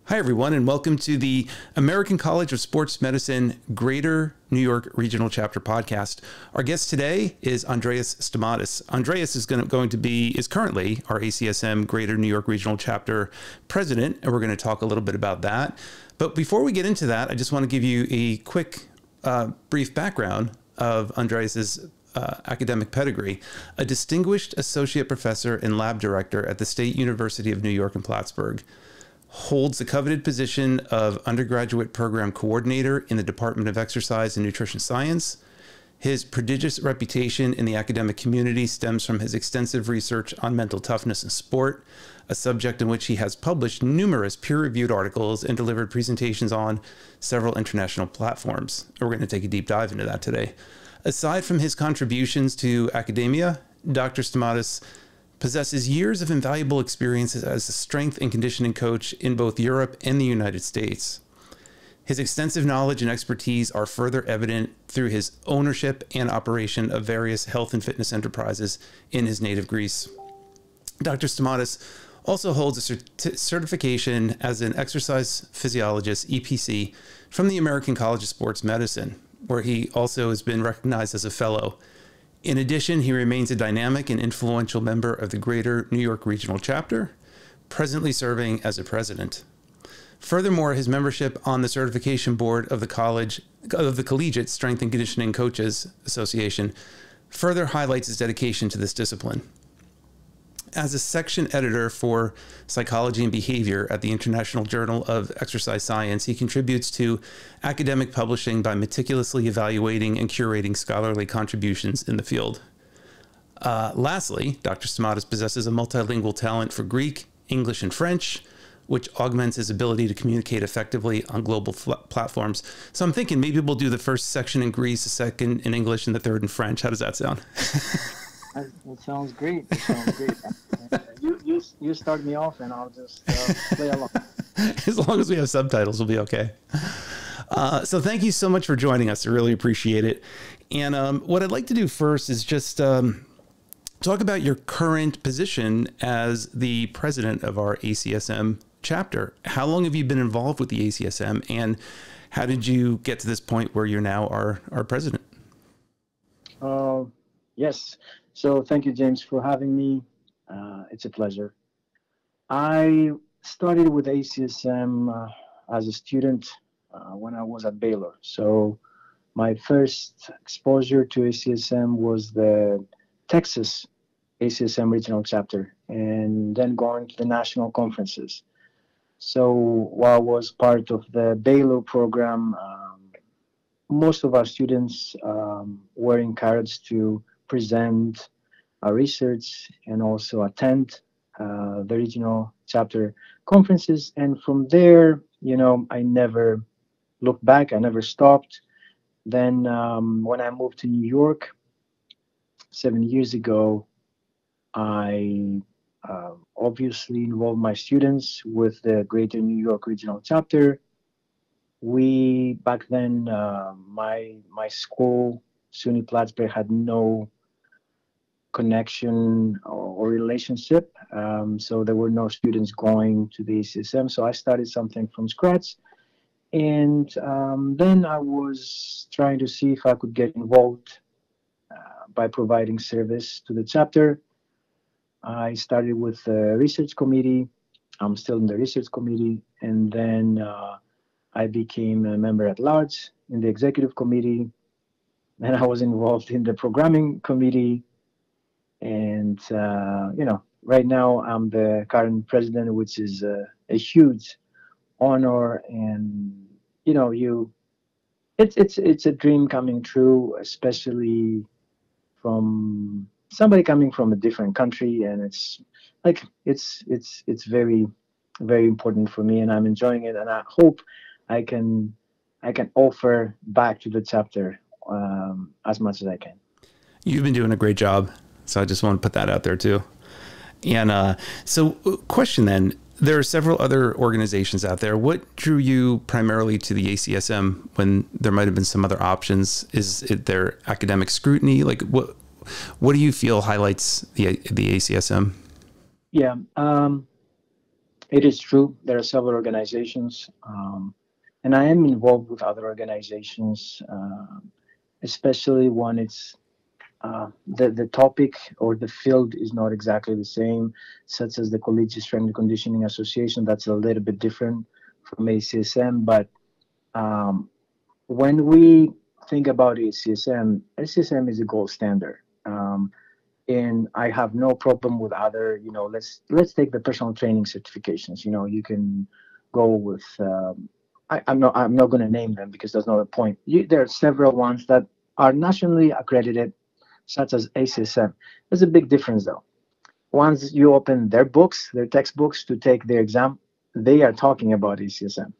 Hi, everyone, and welcome to the American College of Sports Medicine Greater New York Regional Chapter podcast. Our guest today is Andreas Stamatis. Andreas is currently our ACSM Greater New York Regional Chapter president, and we're going to talk a little bit about that. But before we get into that, I just want to give you a quick, brief background of Andreas's academic pedigree. A distinguished associate professor and lab director at the State University of New York in Plattsburgh. Holds the coveted position of undergraduate program coordinator in the Department of Exercise and Nutrition Science. His prodigious reputation in the academic community stems from his extensive research on mental toughness in sport, a subject in which he has published numerous peer-reviewed articles and delivered presentations on several international platforms. We're going to take a deep dive into that today. Aside from his contributions to academia, Dr. Stamatis possesses years of invaluable experiences as a strength and conditioning coach in both Europe and the United States. His extensive knowledge and expertise are further evident through his ownership and operation of various health and fitness enterprises in his native Greece. Dr. Stamatis also holds a certification as an exercise physiologist, EPC, from the American College of Sports Medicine, where he also has been recognized as a fellow. In addition, he remains a dynamic and influential member of the Greater New York Regional Chapter, presently serving as a president. Furthermore, his membership on the certification board of the Collegiate Strength and Conditioning Coaches Association further highlights his dedication to this discipline. As a section editor for Psychology and Behavior at the International Journal of Exercise Science, he contributes to academic publishing by meticulously evaluating and curating scholarly contributions in the field. Lastly, Dr. Stamatis possesses a multilingual talent for Greek, English, and French, which augments his ability to communicate effectively on global platforms. So I'm thinking maybe we'll do the first section in Greece, the second in English, and the third in French. How does that sound? That sounds great. You start me off, and I'll just play along. As long as we have subtitles, we'll be okay. So thank you so much for joining us. I really appreciate it. And what I'd like to do first is just talk about your current position as the president of our ACSM chapter. How long have you been involved with the ACSM, and how did you get to this point where you're now our president? Yes. So thank you, James, for having me. It's a pleasure. I started with ACSM as a student when I was at Baylor. So my first exposure to ACSM was the Texas ACSM regional chapter, and then going to the national conferences. So while I was part of the Baylor program, most of our students were encouraged to present our research and also attend the regional chapter conferences. And from there, I never looked back. I never stopped. Then when I moved to New York 7 years ago, I obviously involved my students with the Greater New York Regional Chapter. Back then, my school, SUNY Plattsburgh, had no connection or relationship. So there were no students going to the ACSM. So I started something from scratch. And then I was trying to see if I could get involved by providing service to the chapter. I started with the research committee. I'm still in the research committee. And then I became a member at large in the executive committee. Then I was involved in the programming committee. And, right now I'm the current president, which is a huge honor. And, it's a dream coming true, especially from somebody coming from a different country. And it's very, very important for me, and I'm enjoying it. And I hope I can offer back to the chapter as much as I can. You've been doing a great job. So I just want to put that out there too. And so question then, there are several other organizations out there. What drew you primarily to the ACSM when there might have been some other options? Is it their academic scrutiny? Like what do you feel highlights the ACSM? Yeah. It is true. There are several organizations, and I am involved with other organizations, especially when it's the topic or the field is not exactly the same, such as the Collegiate Strength and Conditioning Association. That's a little bit different from ACSM. But um, when we think about ACSM, ACSM is a gold standard. And I have no problem with other, let's take the personal training certifications. You can go with, I'm not going to name them because there's no point. There are several ones that are nationally accredited, such as ACSM. There's a big difference though. Once you open their books, their textbooks to take their exam, they are talking about ACSM.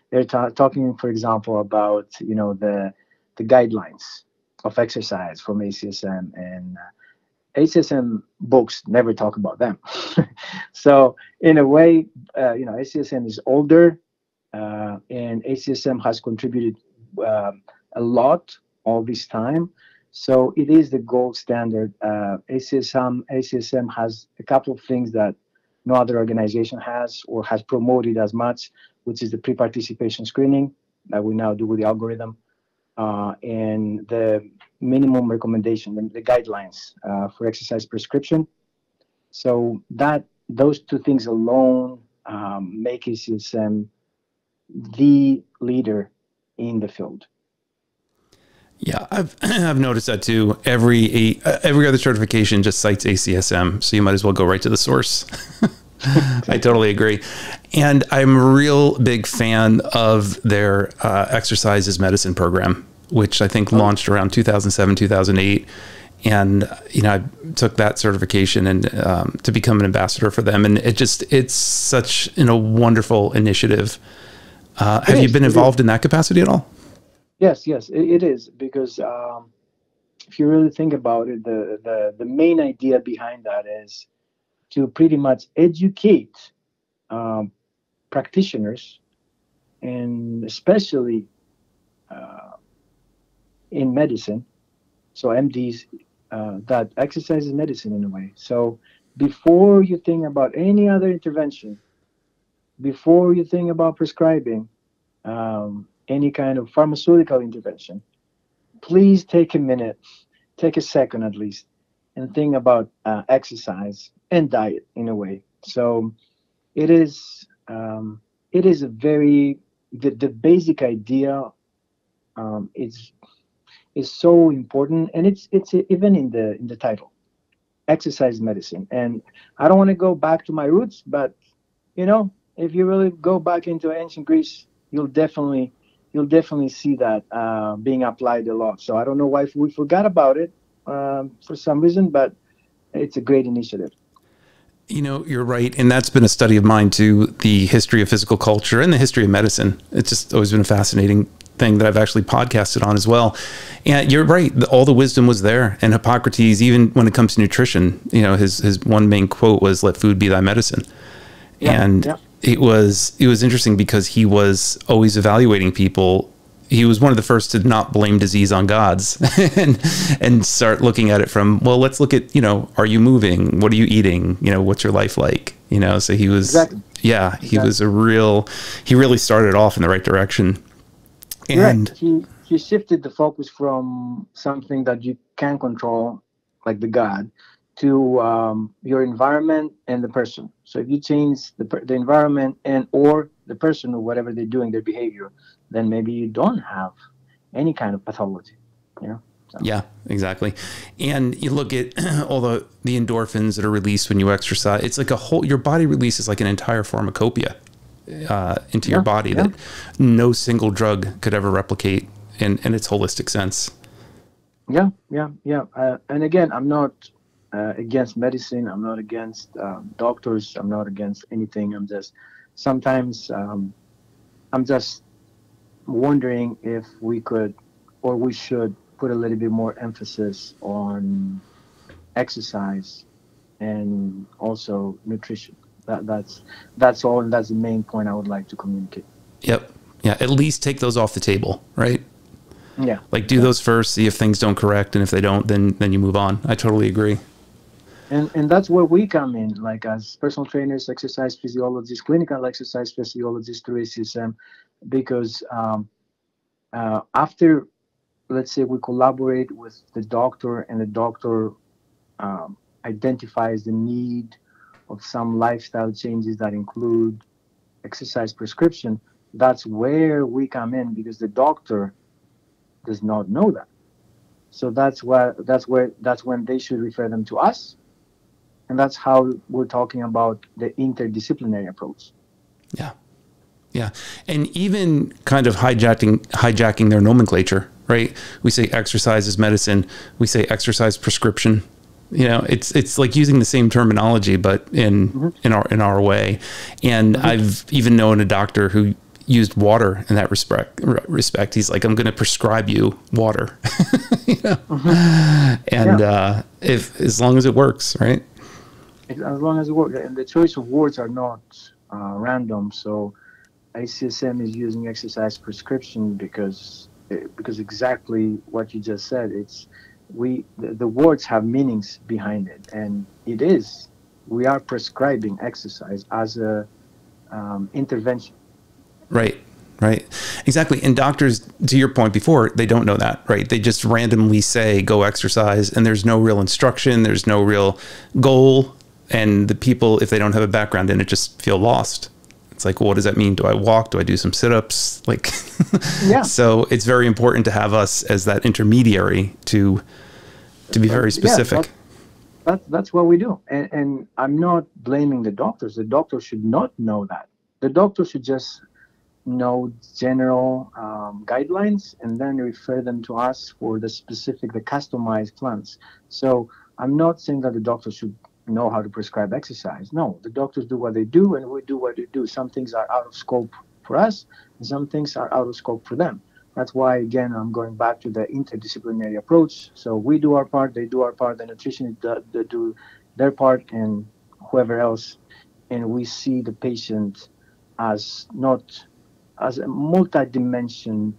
They're talking, for example, about the guidelines of exercise from ACSM, and ACSM books never talk about them. So in a way, ACSM is older, and ACSM has contributed a lot all this time. So it is the gold standard. ACSM has a couple of things that no other organization has or has promoted as much, which is the pre-participation screening that we now do with the algorithm, and the minimum recommendation, the guidelines for exercise prescription. So those two things alone make ACSM the leader in the field. Yeah, I've noticed that too. Every other certification just cites ACSM, so you might as well go right to the source. I totally agree. And I'm a real big fan of their exercise is medicine program, which I think launched around 2007, 2008. And, I took that certification and to become an ambassador for them. And it's such a wonderful initiative. Have you been involved in that capacity at all? Yes, it is, because if you really think about it, the main idea behind that is to pretty much educate practitioners, and especially in medicine, so MDs, that exercise is medicine in a way. So before you think about any other intervention, before you think about prescribing any kind of pharmaceutical intervention, please take a minute, take a second at least, and think about exercise and diet in a way. So it is a very, the basic idea is so important, and it's even in the title, exercise medicine. And I don't want to go back to my roots, but if you really go back into ancient Greece, you'll definitely see that being applied a lot. So I don't know why we forgot about it for some reason, but it's a great initiative. You're right. And that's been a study of mine too, the history of physical culture and the history of medicine. It's just always been a fascinating thing that I've actually podcasted on as well. And you're right. All the wisdom was there. And Hippocrates, even when it comes to nutrition, his one main quote was, "Let food be thy medicine." Yeah, and yeah. It was interesting because he was always evaluating people. He was one of the first to not blame disease on gods and start looking at it from, well, let's look at, are you moving? What are you eating? What's your life like? So he was, exactly. Yeah, he exactly. He really started off in the right direction. And right. He shifted the focus from something that you can control, like the God, to your environment and the person. So if you change the environment or the person or whatever they're doing, their behavior, then maybe you don't have any kind of pathology. So. Yeah, exactly. And you look at all the endorphins that are released when you exercise. It's like your body releases like an entire pharmacopoeia into your body that no single drug could ever replicate in its holistic sense. Yeah. And again, I'm not against medicine. I'm not against doctors. I'm not against anything. Sometimes I'm just wondering if we could or we should put a little bit more emphasis on exercise and also nutrition. That's all, and that's the main point I would like to communicate. Yep. Yeah. At least take those off the table, right? Yeah. Like do those first, see if things don't correct, and if they don't, then you move on. I totally agree. And that's where we come in, like as personal trainers, exercise physiologists, clinical exercise physiologists through ACSM, because after, let's say, we collaborate with the doctor, and the doctor identifies the need of some lifestyle changes that include exercise prescription, that's where we come in, because the doctor does not know that. So that's when they should refer them to us, and that's how we're talking about the interdisciplinary approach. Yeah. Yeah. And even kind of hijacking their nomenclature, right? We say exercise is medicine. We say exercise prescription. You know, it's like using the same terminology, but in our way. And I've even known a doctor who used water in that respect. He's like, I'm going to prescribe you water, you know? And if as long as it works, right? As long as it works, and the choice of words are not random. So ACSM is using exercise prescription because exactly what you just said. It's the words have meanings behind it, and we are prescribing exercise as a intervention. Right. Right. Exactly. And doctors, to your point before, they don't know that, right? They just randomly say, go exercise, and there's no real instruction. There's no real goal. And the people, if they don't have a background in it, just feel lost. It's like, well, what does that mean? Do I walk? Do I do some sit-ups? Like, Yeah. So it's very important to have us as that intermediary to be very specific. Yeah, that's what we do. And I'm not blaming the doctors. The doctor should not know that. The doctor should just know general guidelines, and then refer them to us for the specific, the customized plans. So I'm not saying that the doctor should know how to prescribe exercise. No, the doctors do what they do, and we do what they do. Some things are out of scope for us, and some things are out of scope for them. That's why, again, I'm going back to the interdisciplinary approach. So we do our part, they do our part, the nutritionists do their part, and whoever else, and we see the patient as not as a multi-dimension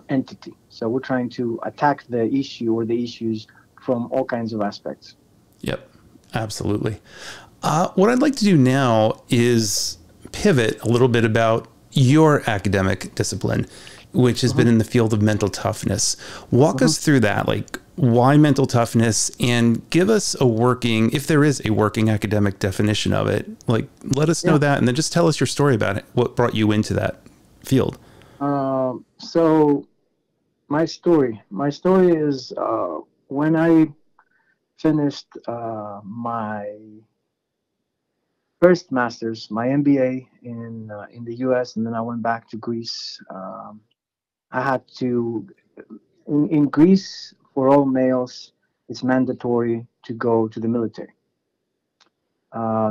entity. So we're trying to attack the issue or the issues from all kinds of aspects. Yep, absolutely. What I'd like to do now is pivot a little bit about your academic discipline, which has been in the field of mental toughness. Walk us through that, like why mental toughness, and give us a working, if there is a working academic definition of it, like let us know that, and then just tell us your story about it. What brought you into that field? So my story is when I finished my first master's, my MBA in the U.S., and then I went back to Greece. I had to in Greece, for all males, it's mandatory to go to the military.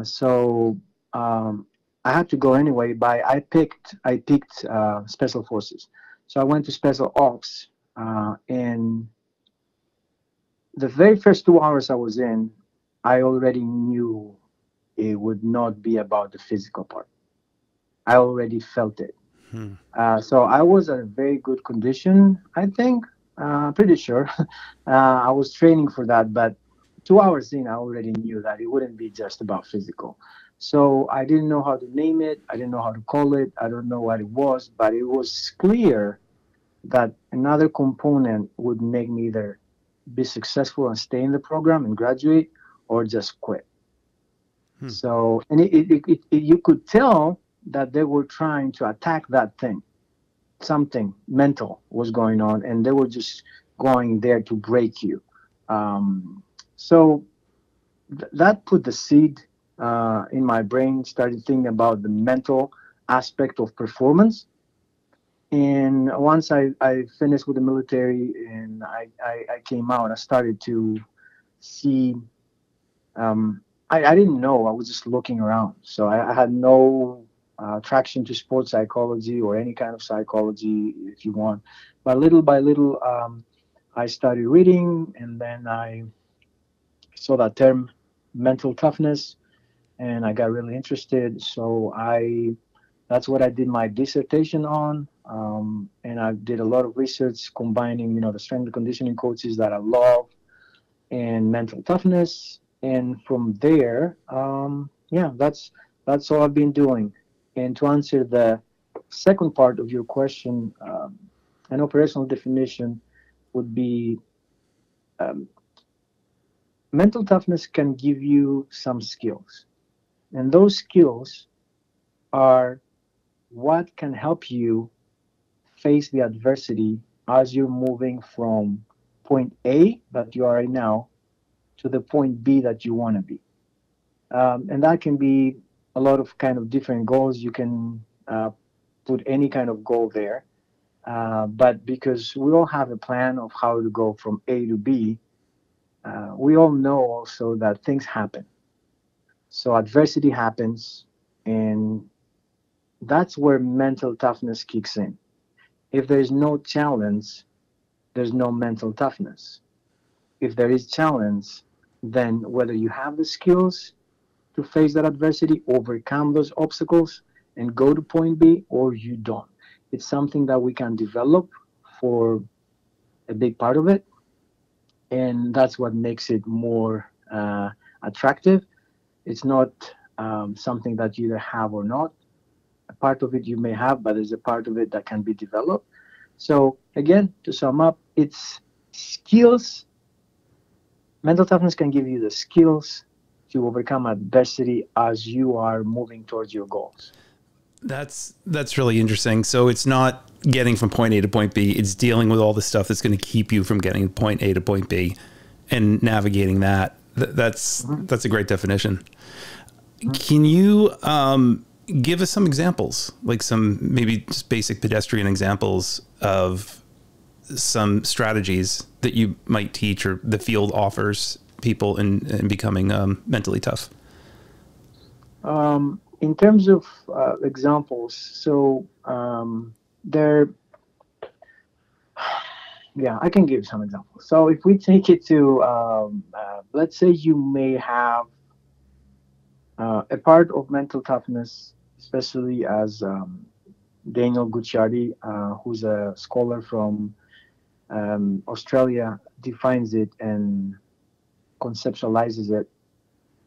So I had to go anyway. I picked special forces. So I went to special ops, and the very first 2 hours I was in, I already knew it would not be about the physical part. I already felt it. So I was in a very good condition, I think. Pretty sure. I was training for that, but 2 hours in, I already knew that it wouldn't be just about physical. So I didn't know how to name it. I didn't know how to call it. I don't know what it was, but it was clear that another component would make me either be successful and stay in the program and graduate, or just quit. So, and you could tell that they were trying to attack that thing. Something mental was going on, and they were just going there to break you. So that put the seed in my brain, started thinking about the mental aspect of performance. And once I finished with the military and I came out, I started to see, I didn't know, I was just looking around. So I had no attraction to sports psychology or any kind of psychology, if you want. But little by little, I started reading, and then I saw that term, mental toughness, and I got really interested. So that's what I did my dissertation on, and I did a lot of research combining, the strength and conditioning coaches that I love and mental toughness. And from there, yeah, that's all I've been doing. And to answer the second part of your question, an operational definition would be, um, mental toughness can give you some skills, and those skills are what can help you face the adversity as you're moving from point A that you are right now to the point B that you want to be. And that can be a lot of kind of different goals. You can put any kind of goal there. But because we all have a plan of how to go from A to B, we all know also that things happen. So adversity happens, and that's where mental toughness kicks in. If there's no challenge, there's no mental toughness. If there is challenge, then whether you have the skills to face that adversity, overcome those obstacles, and go to point B, or you don't. It's something that we can develop for a big part of it, and that's what makes it more attractive. It's not something that you either have or not. A part of it you may have, but there's a part of it that can be developed. So again, to sum up, it's skills. Mental toughness can give you the skills to overcome adversity as you are moving towards your goals. That's really interesting. So it's not getting from point A to point B. It's dealing with all the stuff that's going to keep you from getting point A to point B and navigating that. That's a great definition. Can you give us some examples, like some maybe just basic pedestrian examples of some strategies that you might teach or the field offers people in becoming mentally tough? In terms of examples, so there, yeah, I can give some examples. So if we take it to, let's say you may have a part of mental toughness, especially as Daniel Gucciardi, who's a scholar from Australia, defines it and conceptualizes it.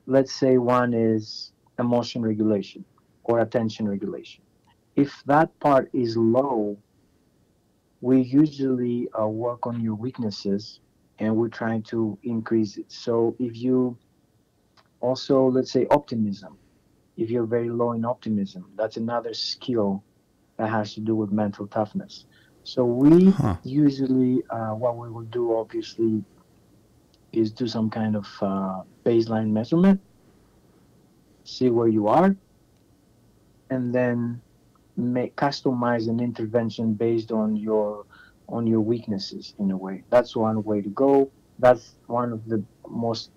Let's say one is emotion regulation or attention regulation. If that part is low, we usually work on your weaknesses and we're trying to increase it. So if you also, let's say optimism, if you're very low in optimism, that's another skill that has to do with mental toughness. So we usually, what we will do obviously is do some kind of baseline measurement, see where you are, and then customize an intervention based on your weaknesses in a way. That's one way to go. That's one of the most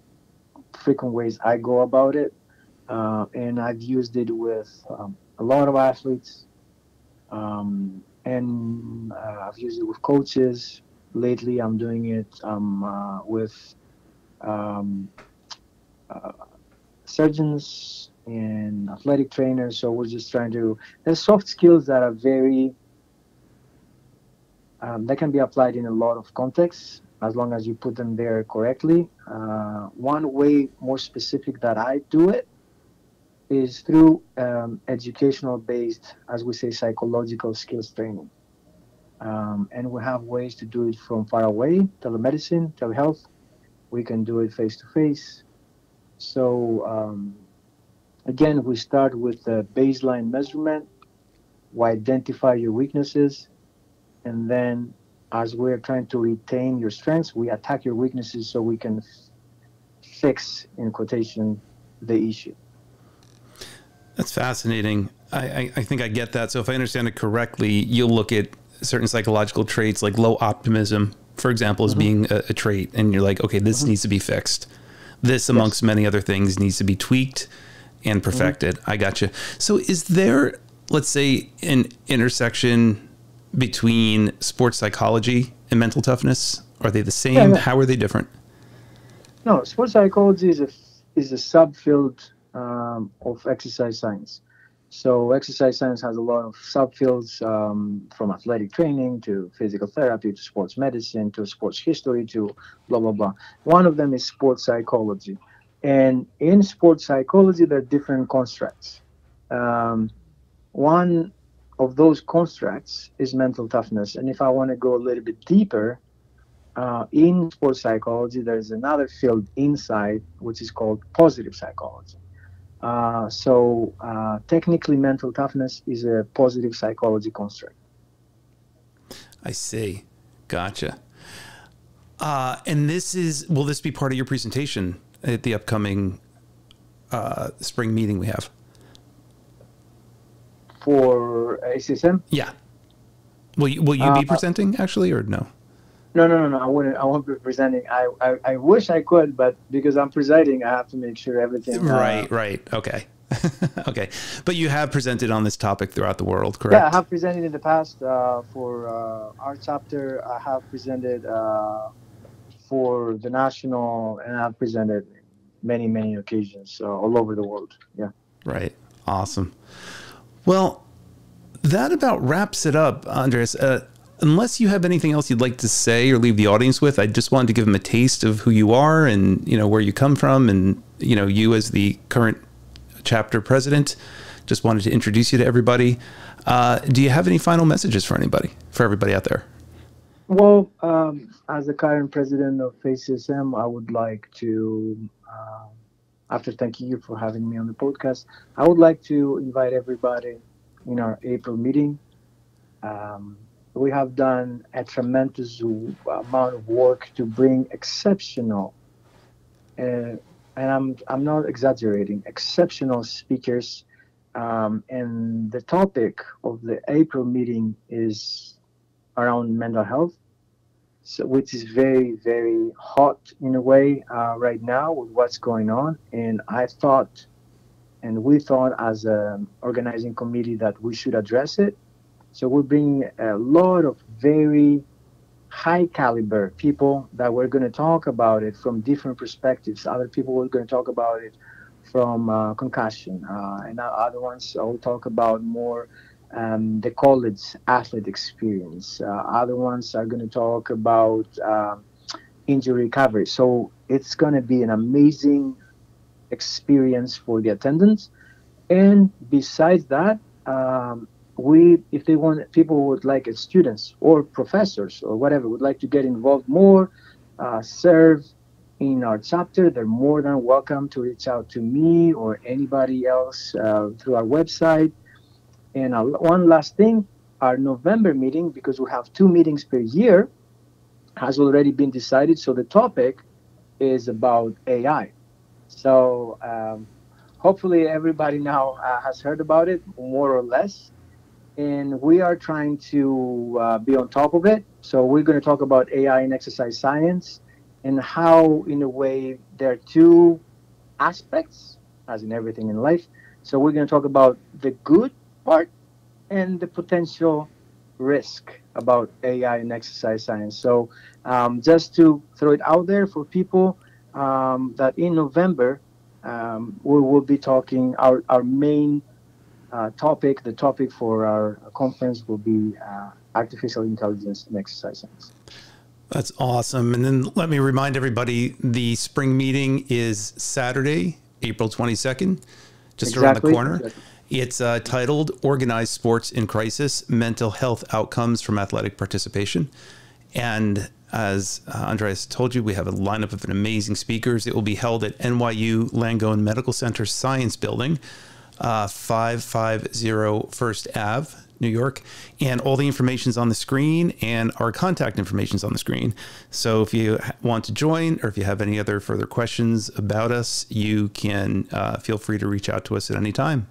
frequent ways I go about it, and I've used it with a lot of athletes, and I've used it with coaches. Lately, I'm doing it with um, uh, surgeons and athletic trainers. So we're just trying to. There's soft skills that are very that can be applied in a lot of contexts as long as you put them there correctly. One way more specific that I do it is through educational based, as we say, psychological skills training. And we have ways to do it from far away, telemedicine, telehealth. We can do it face to face. So again, we start with the baseline measurement. We identify your weaknesses, and then as we're trying to retain your strengths, we attack your weaknesses so we can fix, in quotation, the issue. That's fascinating. I think I get that. So if I understand it correctly, you'll look at certain psychological traits like low optimism, for example, as being a trait. And you're like, okay, this needs to be fixed. This, amongst many other things, needs to be tweaked and perfected. I got you. So is there, let's say, an intersection between sports psychology and mental toughness? Are they the same? Yeah, yeah. How are they different? No, sports psychology is a subfield of exercise science. So exercise science has a lot of subfields, from athletic training to physical therapy to sports medicine to sports history to blah blah blah. One of them is sports psychology. And in sports psychology, there are different constructs. One of those constructs is mental toughness. And if I want to go a little bit deeper, in sports psychology, there's another field inside, which is called positive psychology. Technically, mental toughness is a positive psychology construct. I see. Gotcha. And will this be part of your presentation at the upcoming spring meeting we have? For ACSM? Yeah. Will you be presenting actually, or no? No. I won't be presenting. I wish I could, but because I'm presiding, I have to make sure everything. Right. Okay. Okay. But you have presented on this topic throughout the world, correct? Yeah, I have presented in the past for our chapter. I have presented for the national, and I've presented many occasions all over the world. Yeah. Right. Awesome. Well, that about wraps it up, Andreas. Unless you have anything else you'd like to say or leave the audience with, I just wanted to give them a taste of who you are and, where you come from, and, you as the current chapter president. Just wanted to introduce you to everybody. Do you have any final messages for everybody out there? Well, as the current president of ACSM, I would like to, after thanking you for having me on the podcast, I would like to invite everybody in our April meeting. We have done a tremendous amount of work to bring exceptional, and I'm not exaggerating, exceptional speakers. And the topic of the April meeting is around mental health, which is very, very hot in a way right now with what's going on. And we thought as an organizing committee that we should address it. So we're bringing a lot of very high caliber people that we're going to talk about it from different perspectives. Other people were going to talk about it from concussion, and other ones will talk about more the college athlete experience. Other ones are going to talk about injury recovery. So it's going to be an amazing experience for the attendants. And besides that, if they want, people would like students or professors or whatever would like to get involved more, serve in our chapter, they're more than welcome to reach out to me or anybody else through our website. And one last thing, our November meeting, because we have 2 meetings per year, has already been decided. So the topic is about AI. So hopefully everybody now has heard about it, more or less. And we are trying to be on top of it. So we're going to talk about AI in exercise science and how, in a way, there are 2 aspects, as in everything in life. So we're going to talk about the good part and the potential risk about AI and exercise science. So just to throw it out there for people, that in November, we will be talking, our main topic, the topic for our conference will be artificial intelligence and exercise science. That's awesome. And then let me remind everybody, the spring meeting is Saturday, April 22nd, just around the corner. Exactly. It's titled Organized Sports in Crisis, Mental Health Outcomes from Athletic Participation. And as Andreas told you, we have a lineup of amazing speakers. It will be held at NYU Langone Medical Center Science Building, 550 First Ave, New York. And all the information's on the screen, and our contact information's on the screen. So if you want to join, or if you have any other further questions about us, you can feel free to reach out to us at any time.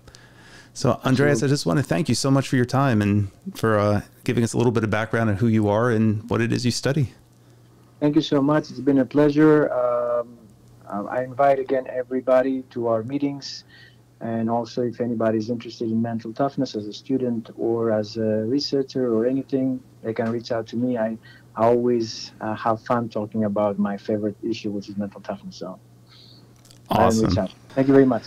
So Andreas, I just want to thank you so much for your time and for giving us a little bit of background on who you are and what it is you study. Thank you so much. It's been a pleasure. I invite again everybody to our meetings. And also, if anybody's interested in mental toughness as a student or as a researcher or anything, they can reach out to me. I always have fun talking about my favorite issue, which is mental toughness. So, awesome. Thank you very much.